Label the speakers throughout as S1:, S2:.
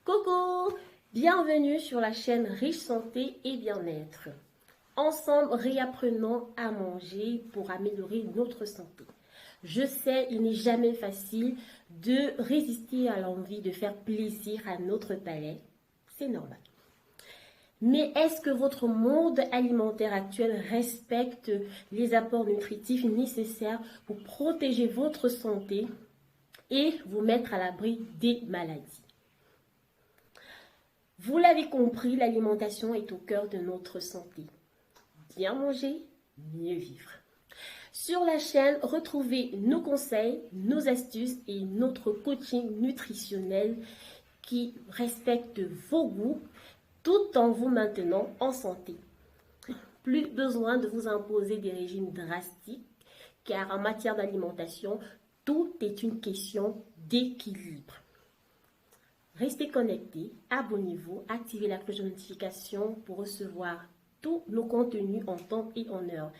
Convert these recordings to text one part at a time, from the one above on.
S1: Coucou, bienvenue sur la chaîne Riche Santé et Bien-être. Ensemble, réapprenons à manger pour améliorer notre santé. Je sais, il n'est jamais facile de résister à l'envie de faire plaisir à notre palais. C'est normal. Mais est-ce que votre monde alimentaire actuel respecte les apports nutritifs nécessaires pour protéger votre santé et vous mettre à l'abri des maladies? Vous l'avez compris, l'alimentation est au cœur de notre santé. Bien manger, mieux vivre. Sur la chaîne, retrouvez nos conseils, nos astuces et notre coaching nutritionnel qui respecte vos goûts tout en vous maintenant en santé. Plus besoin de vous imposer des régimes drastiques car en matière d'alimentation, tout est une question d'équilibre. Restez connectés, abonnez-vous, activez la cloche de notification pour recevoir tous nos contenus en temps et en heure.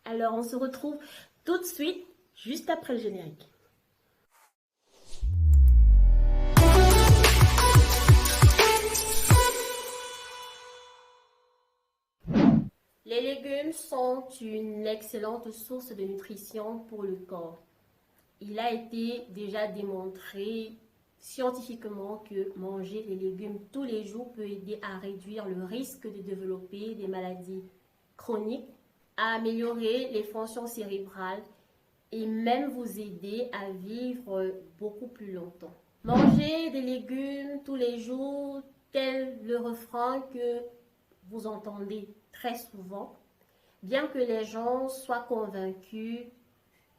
S1: Alors, on se retrouve tout de suite, juste après le générique. Les légumes sont une excellente source de nutrition pour le corps. Il a été déjà démontré scientifiquement que manger les légumes tous les jours peut aider à réduire le risque de développer des maladies chroniques, à améliorer les fonctions cérébrales et même vous aider à vivre beaucoup plus longtemps. Manger des légumes tous les jours, tel le refrain que vous entendez très souvent, bien que les gens soient convaincus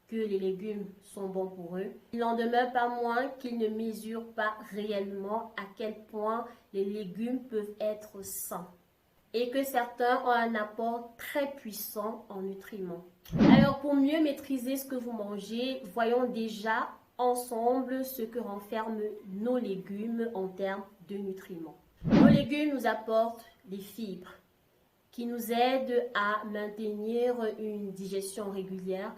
S1: que les légumes sont bons pour eux, il n'en demeure pas moins qu'ils ne mesurent pas réellement à quel point les légumes peuvent être sains et que certains ont un apport très puissant en nutriments. Alors pour mieux maîtriser ce que vous mangez, voyons déjà ensemble ce que renferment nos légumes en termes de nutriments. Nos légumes nous apportent des fibres qui nous aident à maintenir une digestion régulière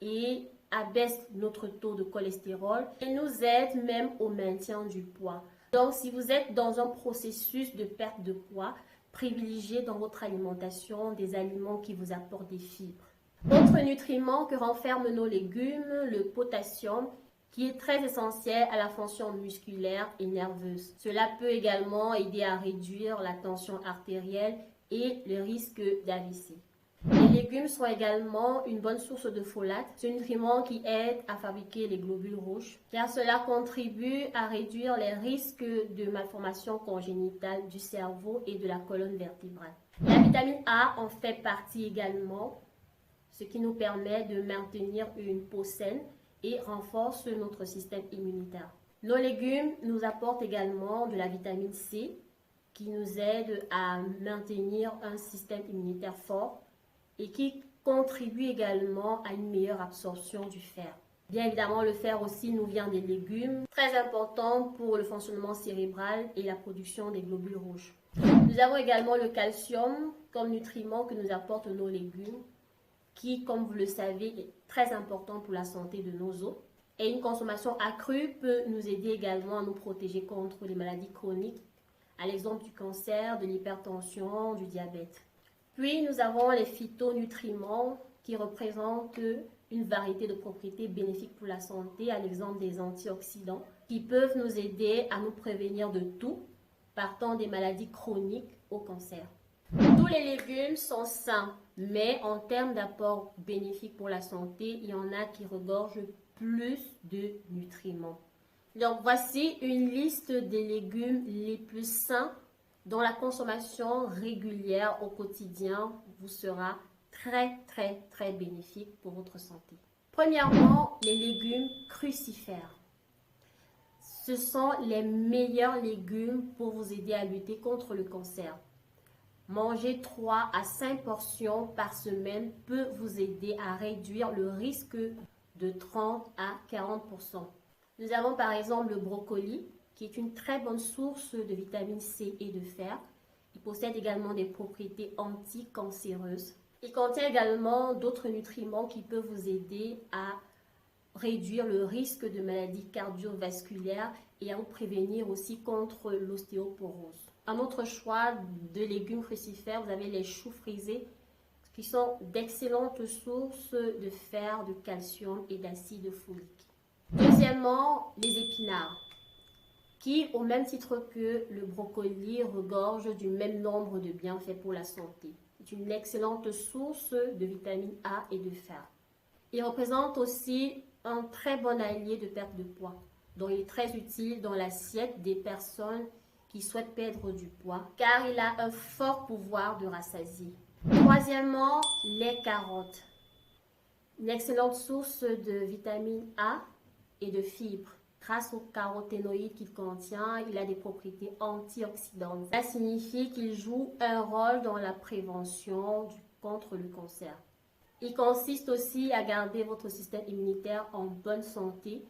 S1: et abaisse notre taux de cholestérol et nous aide même au maintien du poids. Donc, si vous êtes dans un processus de perte de poids, privilégiez dans votre alimentation des aliments qui vous apportent des fibres. Autre nutriment que renferment nos légumes, le potassium, qui est très essentiel à la fonction musculaire et nerveuse. Cela peut également aider à réduire la tension artérielle et le risque d'AVC. Les légumes sont également une bonne source de folate, ce nutriment qui aide à fabriquer les globules rouges, car cela contribue à réduire les risques de malformations congénitales du cerveau et de la colonne vertébrale. La vitamine A en fait partie également, ce qui nous permet de maintenir une peau saine et renforce notre système immunitaire. Nos légumes nous apportent également de la vitamine C, qui nous aide à maintenir un système immunitaire fort et qui contribue également à une meilleure absorption du fer. Bien évidemment, le fer aussi nous vient des légumes, très important pour le fonctionnement cérébral et la production des globules rouges. Nous avons également le calcium comme nutriment que nous apportent nos légumes, qui, comme vous le savez, est très important pour la santé de nos os. Et une consommation accrue peut nous aider également à nous protéger contre les maladies chroniques, à l'exemple du cancer, de l'hypertension, du diabète. Puis nous avons les phytonutriments qui représentent une variété de propriétés bénéfiques pour la santé, à l'exemple des antioxydants, qui peuvent nous aider à nous prévenir de tout, partant des maladies chroniques au cancer. Tous les légumes sont sains, mais en termes d'apport bénéfique pour la santé, il y en a qui regorgent plus de nutriments. Donc voici une liste des légumes les plus sains dont la consommation régulière au quotidien vous sera très bénéfique pour votre santé. Premièrement, les légumes crucifères. Ce sont les meilleurs légumes pour vous aider à lutter contre le cancer. Manger 3 à 5 portions par semaine peut vous aider à réduire le risque de 30 à 40%. Nous avons par exemple le brocoli, qui est une très bonne source de vitamine C et de fer. Il possède également des propriétés anticancéreuses. Il contient également d'autres nutriments qui peuvent vous aider à réduire le risque de maladies cardiovasculaires et à vous prévenir aussi contre l'ostéoporose. Un autre choix de légumes crucifères, vous avez les choux frisés qui sont d'excellentes sources de fer, de calcium et d'acide folique. Deuxièmement, les épinards qui, au même titre que le brocoli, regorgent du même nombre de bienfaits pour la santé. C'est une excellente source de vitamine A et de fer. Il représente aussi un très bon allié de perte de poids, dont il est très utile dans l'assiette des personnes qui souhaitent perdre du poids, car il a un fort pouvoir de rassasier. Troisièmement, les carottes. Une excellente source de vitamine A et de fibres. Grâce aux caroténoïdes qu'il contient, il a des propriétés antioxydantes. Ça signifie qu'il joue un rôle dans la prévention contre le cancer. Il consiste aussi à garder votre système immunitaire en bonne santé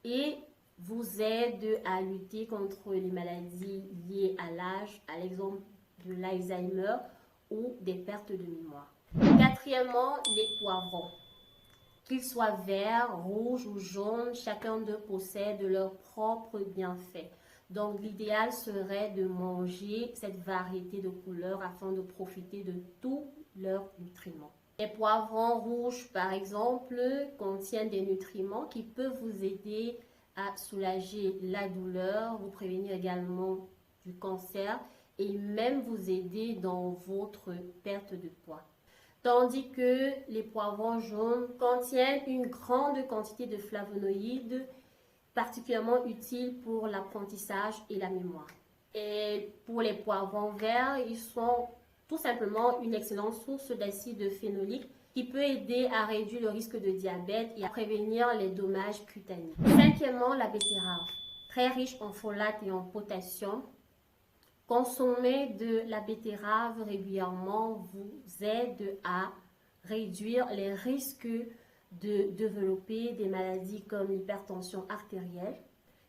S1: et vous aide à lutter contre les maladies liées à l'âge, à l'exemple de l'Alzheimer ou des pertes de mémoire. Quatrièmement, les poivrons. Qu'ils soient verts, rouges ou jaunes, chacun d'eux possède leurs propres bienfaits. Donc l'idéal serait de manger cette variété de couleurs afin de profiter de tous leurs nutriments. Les poivrons rouges, par exemple, contiennent des nutriments qui peuvent vous aider à soulager la douleur, vous prévenir également du cancer et même vous aider dans votre perte de poids. Tandis que les poivrons jaunes contiennent une grande quantité de flavonoïdes particulièrement utiles pour l'apprentissage et la mémoire. Et pour les poivrons verts, ils sont tout simplement une excellente source d'acide phénolique qui peut aider à réduire le risque de diabète et à prévenir les dommages cutanés. Cinquièmement, la betterave. Très riche en folate et en potassium. Consommer de la betterave régulièrement vous aide à réduire les risques de développer des maladies comme l'hypertension artérielle,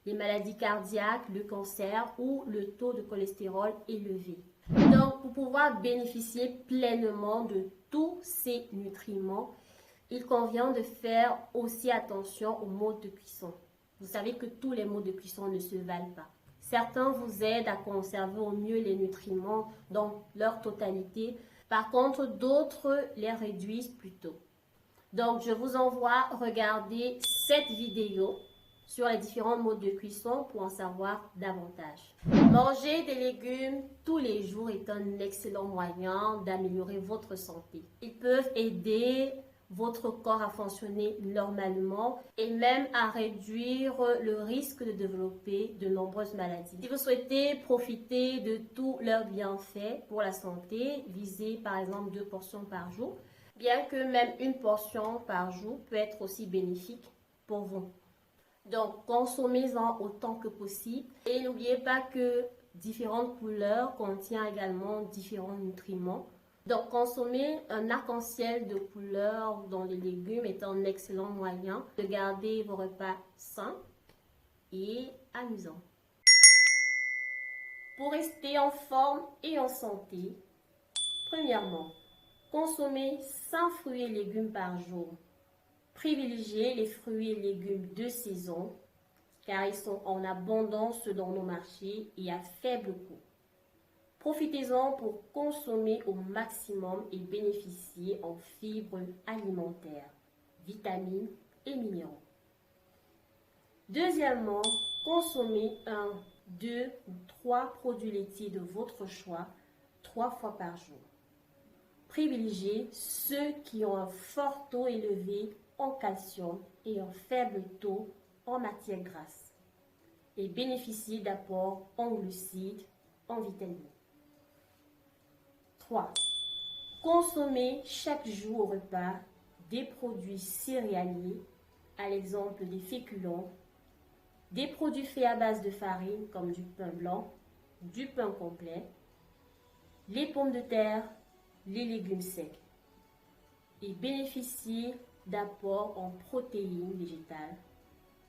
S1: les maladies cardiaques, le cancer ou le taux de cholestérol élevé. Donc, pour pouvoir bénéficier pleinement de tous ces nutriments, il convient de faire aussi attention au mode de cuisson. Vous savez que tous les modes de cuisson ne se valent pas. Certains vous aident à conserver au mieux les nutriments dans leur totalité. Par contre, d'autres les réduisent plutôt. Donc, je vous envoie regarder cette vidéo sur les différents modes de cuisson pour en savoir davantage. Manger des légumes tous les jours est un excellent moyen d'améliorer votre santé. Ils peuvent aider votre corps à fonctionner normalement et même à réduire le risque de développer de nombreuses maladies. Si vous souhaitez profiter de tous leurs bienfaits pour la santé, visez par exemple 2 portions par jour, bien que même une portion par jour peut être aussi bénéfique pour vous. Donc, consommez-en autant que possible et n'oubliez pas que différentes couleurs contiennent également différents nutriments. Donc, consommer un arc-en-ciel de couleurs dans les légumes est un excellent moyen de garder vos repas sains et amusants. Pour rester en forme et en santé, premièrement, consommez 100 fruits et légumes par jour. Privilégiez les fruits et légumes de saison car ils sont en abondance dans nos marchés et à faible coût. Profitez-en pour consommer au maximum et bénéficier en fibres alimentaires, vitamines et minéraux. Deuxièmement, consommez 1, 2 ou 3 produits laitiers de votre choix 3 fois par jour. Privilégiez ceux qui ont un fort taux élevé en calcium et un faible taux en matière grasse et bénéficiez d'apports en glucides, en vitamines. 3. Consommez chaque jour au repas des produits céréaliers, à l'exemple des féculents, des produits faits à base de farine comme du pain blanc, du pain complet, les pommes de terre, les légumes secs et bénéficiez d'apports en protéines végétales,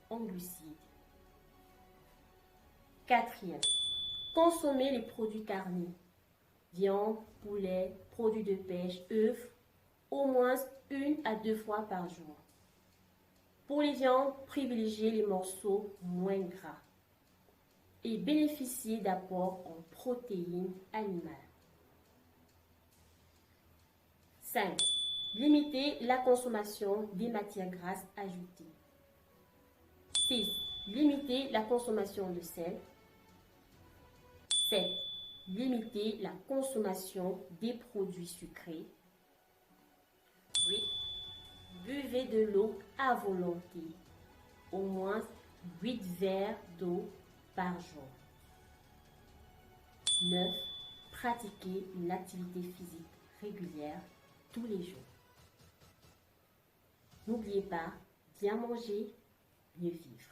S1: en glucides. 4e, consommez les produits carnés, viande, poulet, produits de pêche, œufs, au moins 1 à 2 fois par jour. Pour les viandes, privilégiez les morceaux moins gras et bénéficiez d'apports en protéines animales. 5. Limitez la consommation des matières grasses ajoutées. 6. Limitez la consommation de sel. 7. Limitez la consommation des produits sucrés. 8. Buvez de l'eau à volonté, au moins 8 verres d'eau par jour. 9. Pratiquez une activité physique régulière tous les jours. N'oubliez pas, bien manger, mieux vivre.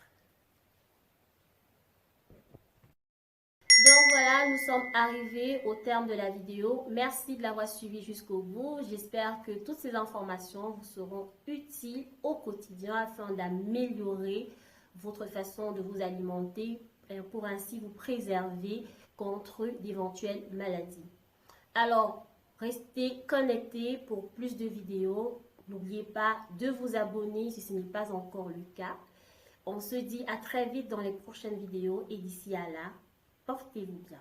S1: Donc voilà, nous sommes arrivés au terme de la vidéo. Merci de l'avoir suivi jusqu'au bout. J'espère que toutes ces informations vous seront utiles au quotidien afin d'améliorer votre façon de vous alimenter pour ainsi vous préserver contre d'éventuelles maladies. Alors, restez connectés pour plus de vidéos. N'oubliez pas de vous abonner si ce n'est pas encore le cas. On se dit à très vite dans les prochaines vidéos et d'ici à là, portez-vous bien.